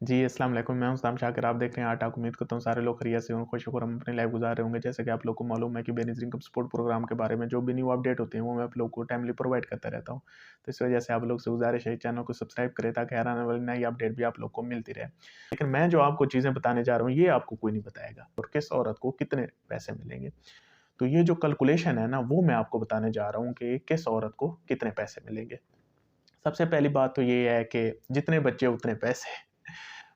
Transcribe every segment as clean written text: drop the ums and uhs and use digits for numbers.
जी, अस्सलाम वालेकुम। मैं हूं उस्ताम शाकिर। आप देख रहे हैं आर्ट टॉक। उम्मीद करता हूँ सारे लोग खैरियत से हों, खुश-खुशम अपनी लाइफ गुज़ार रहे होंगे। जैसे कि आप लोग को मालूम है कि बेनज़ीर इनकम सपोर्ट प्रोग्राम के बारे में जो भी न्यू अपडेट होते हैं, वो मैं आप लोग को टाइमली प्रोवाइड करता रहता हूँ। तो इस वजह से आप लोग से गुज़ारिश है, चैनल को सब्सक्राइब करें ताकि हर आने वाली नई अपडेट भी आप लोग को मिलती रहे। लेकिन मैं जो आपको चीज़ें बताने जा रहा हूँ, ये आपको कोई नहीं बताएगा और किस औरत को कितने पैसे मिलेंगे। तो ये जो कैलकुलेशन है ना, वो मैं आपको बताने जा रहा हूँ कि किस औरत को कितने पैसे मिलेंगे। सबसे पहली बात तो ये है कि जितने बच्चे उतने पैसे।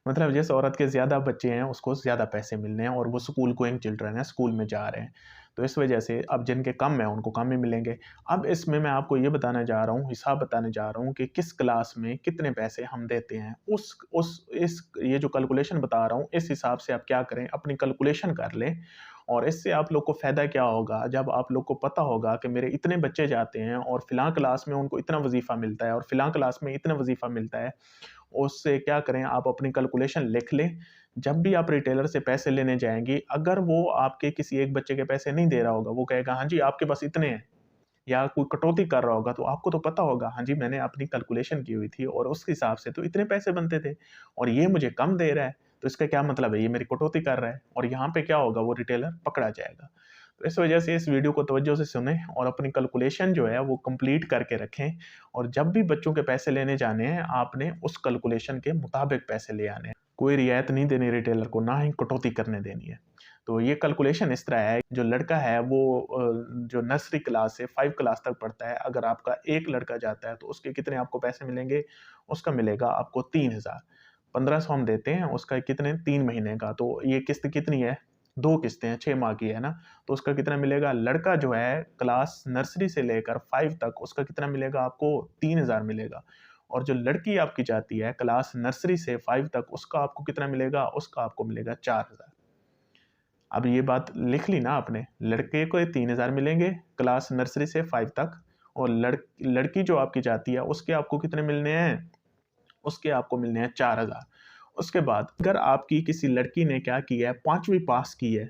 मतलब जिस औरत के ज़्यादा बच्चे हैं, उसको ज़्यादा पैसे मिलने हैं और वो स्कूल गोइंग चिल्ड्रन है, स्कूल में जा रहे हैं। तो इस वजह से अब जिनके कम हैं, उनको कम ही मिलेंगे। अब इसमें मैं आपको ये बताने जा रहा हूँ, हिसाब बताने जा रहा हूँ कि किस क्लास में कितने पैसे हम देते हैं। उस इस ये जो कैलकुलेशन बता रहा हूँ, इस हिसाब से आप क्या करें, अपनी कैलकुलेशन कर लें और इससे आप लोग को फ़ायदा क्या होगा, जब आप लोग को पता होगा कि मेरे इतने बच्चे जाते हैं और फ़िलहाँ क्लास में उनको इतना वज़ीफ़ा मिलता है और फ़िलहाँ क्लास में इतना वज़ीफ़ा मिलता है। उससे क्या करें, आप अपनी कैलकुलेशन लिख लें। जब भी आप रिटेलर से पैसे लेने जाएँगे, अगर वो आपके किसी एक बच्चे के पैसे नहीं दे रहा होगा, वो कहेगा हाँ जी, आपके पास इतने हैं या कोई कटौती कर रहा होगा, तो आपको तो पता होगा हाँ जी, मैंने अपनी कैलकुलेशन की हुई थी और उस हिसाब से तो इतने पैसे बनते थे और ये मुझे कम दे रहा है, तो इसका क्या मतलब है, ये मेरी कटौती कर रहा है और यहाँ पे क्या होगा, वो रिटेलर पकड़ा जाएगा। तो इस वजह से इस वीडियो को तवज्जो से सुनें और अपनी कैलकुलेशन जो है वो कंप्लीट करके रखें और जब भी बच्चों के पैसे लेने जाने हैं, आपने उस कैलकुलेशन के मुताबिक पैसे ले आने हैं। कोई रियायत नहीं देनी रिटेलर को, ना ही कटौती करने देनी है। तो ये कैलकुलेशन इस तरह है, जो लड़का है वो जो नर्सरी क्लास से 5 क्लास तक पढ़ता है, अगर आपका एक लड़का जाता है तो उसके कितने आपको पैसे मिलेंगे, उसका मिलेगा आपको 3000। 1500 हम देते हैं, उसका कितने 3 महीने का, तो ये किस्त कितनी है, 2 किस्तें हैं, 6 माह की है ना, तो उसका कितना मिलेगा, लड़का जो है क्लास नर्सरी से लेकर 5 तक उसका कितना मिलेगा आपको 3000 मिलेगा और जो लड़की आपकी जाती है क्लास नर्सरी से 5 तक उसका आपको कितना मिलेगा, उसका आपको मिलेगा 4000। अब ये बात लिख ली ना आपने, लड़के को 3000 मिलेंगे क्लास नर्सरी से 5 तक और लड़की जो आपकी जाती है उसके आपको कितने मिलने हैं, उसके आपको मिलने हैं 4000। उसके बाद अगर आपकी किसी लड़की ने क्या किया है, 5वीं पास की है,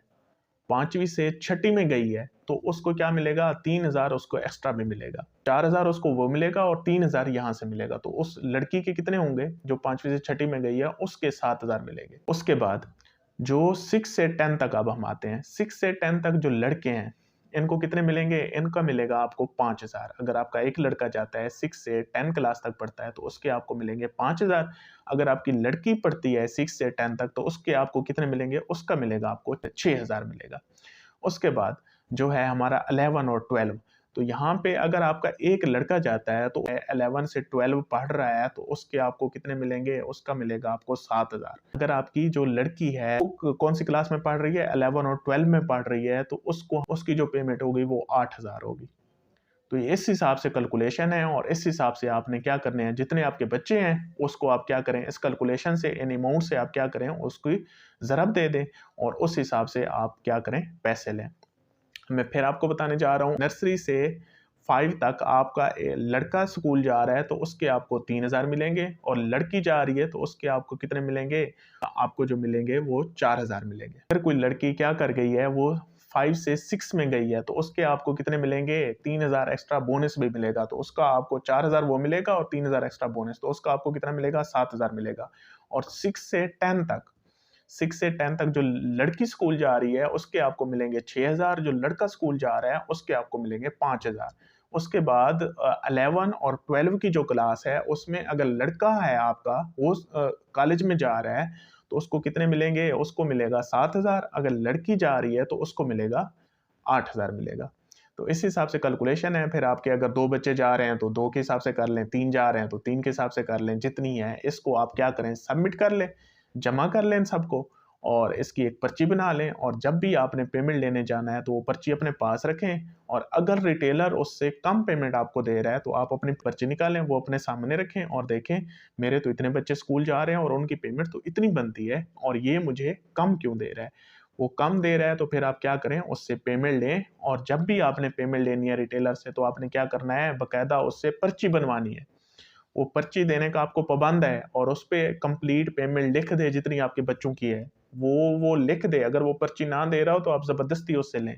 5वीं से छठी में गई है, तो उसको क्या मिलेगा, 3000 उसको एक्स्ट्रा में मिलेगा। 4000 उसको वो मिलेगा और 3000 यहाँ से मिलेगा। तो उस लड़की के कितने होंगे, जो 5वीं से छठी में गई है, उसके 7000 मिलेंगे। उसके बाद जो 6 से 10 तक अब हम आते हैं। 6 से 10 तक जो लड़के हैं, इनको कितने मिलेंगे, इनका मिलेगा आपको 5000। अगर आपका एक लड़का जाता है 6 से 10 क्लास तक पढ़ता है, तो उसके आपको मिलेंगे 5000। अगर आपकी लड़की पढ़ती है 6 से 10 तक, तो उसके आपको कितने मिलेंगे, उसका मिलेगा आपको 6000 मिलेगा। उसके बाद जो है हमारा 11 और 12, तो यहाँ पे अगर आपका एक लड़का जाता है तो 11 से 12 पढ़ रहा है, तो उसके आपको कितने मिलेंगे, उसका मिलेगा आपको 7000। अगर आपकी जो लड़की है वो कौन सी क्लास में पढ़ रही है, 11 और 12 में पढ़ रही है, तो उसको उसकी जो पेमेंट होगी वो 8000 होगी। तो ये इस हिसाब से कैलकुलेशन है और इस हिसाब से आपने क्या करने हैं, जितने आपके बच्चे हैं उसको आप क्या करें, इस कैलकुलेशन से इन अमाउंट से आप क्या करें, उसकी ज़रब दे दें और उस हिसाब से आप क्या करें, पैसे लें। मैं फिर आपको बताने जा रहा हूँ, नर्सरी से 5 तक आपका लड़का स्कूल जा रहा है तो उसके आपको 3000 मिलेंगे और लड़की जा रही है तो उसके आपको कितने मिलेंगे, आपको जो मिलेंगे वो 4000 मिलेंगे। अगर कोई लड़की क्या कर गई है, वो 5 से 6 में गई है तो उसके आपको कितने मिलेंगे, 3000 एक्स्ट्रा बोनस भी मिलेगा, तो उसका आपको 4000 वो मिलेगा और 3000 एक्स्ट्रा बोनस, तो उसका आपको कितना मिलेगा, 7000 मिलेगा। और 6 से 10 तक, 6 से 10 तक जो लड़की स्कूल जा रही है उसके आपको मिलेंगे 6000, जो लड़का स्कूल जा रहा है उसके आपको मिलेंगे 5000। उसके बाद 11 और 12 की जो क्लास है उसमें अगर लड़का है आपका, वो कॉलेज में जा रहा है, तो उसको कितने मिलेंगे, उसको मिलेगा 7000। अगर लड़की जा रही है तो उसको मिलेगा 8000 मिलेगा। तो इस हिसाब से कैलकुलेशन है। फिर आपके अगर 2 बच्चे जा रहे हैं तो 2 के हिसाब से कर लें, 3 जा रहे हैं तो 3 के हिसाब से कर लें, जितनी है इसको आप क्या करें, सबमिट कर लें, जमा कर लें सबको और इसकी एक पर्ची बना लें और जब भी आपने पेमेंट लेने जाना है तो वो पर्ची अपने पास रखें और अगर रिटेलर उससे कम पेमेंट आपको दे रहा है तो आप अपनी पर्ची निकालें, वो अपने सामने रखें और देखें मेरे तो इतने बच्चे स्कूल जा रहे हैं और उनकी पेमेंट तो इतनी बनती है और ये मुझे कम क्यों दे रहा है। वो कम दे रहा है तो फिर आप क्या करें, उससे पेमेंट लें और जब भी आपने पेमेंट लेनी है रिटेलर से तो आपने क्या करना है, बाकायदा उससे पर्ची बनवानी है। वो पर्ची देने का आपको पाबंद है और उस पे कंप्लीट पेमेंट लिख दे जितनी आपके बच्चों की है, वो लिख दे। अगर वो पर्ची ना दे रहा हो तो आप ज़बरदस्ती उससे लें।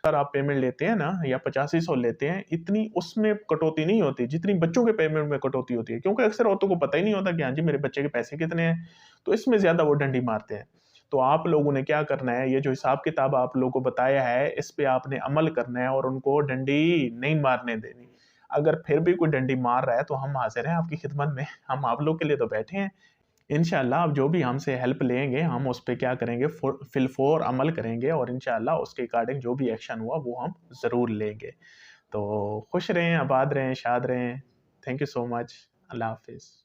अगर आप पेमेंट लेते हैं ना या 8500 लेते हैं, इतनी उसमें कटौती नहीं होती जितनी बच्चों के पेमेंट में कटौती होती है, क्योंकि अक्सर औरतों को पता ही नहीं होता कि हाँ जी मेरे बच्चे के पैसे कितने हैं, तो इसमें ज़्यादा वो डंडी मारते हैं। तो आप लोगों ने क्या करना है, ये जो हिसाब किताब आप लोगों को बताया है, इस पे आपने अमल करना है और उनको डंडी नहीं मारने देनी। अगर फिर भी कोई डंडी मार रहा है तो हम हाज़िर हैं आपकी खिदमत में, हम आप लोग के लिए तो बैठे हैं। इंशाअल्लाह आप जो भी हमसे हेल्प लेंगे, हम उस पे क्या करेंगे, फिल-फौर अमल करेंगे और इंशाअल्लाह उसके अकॉर्डिंग जो भी एक्शन हुआ वो हम ज़रूर लेंगे। तो खुश रहें, आबाद रहें, शाद रहें। Thank you so much. अल्लाह हाफ़िज़।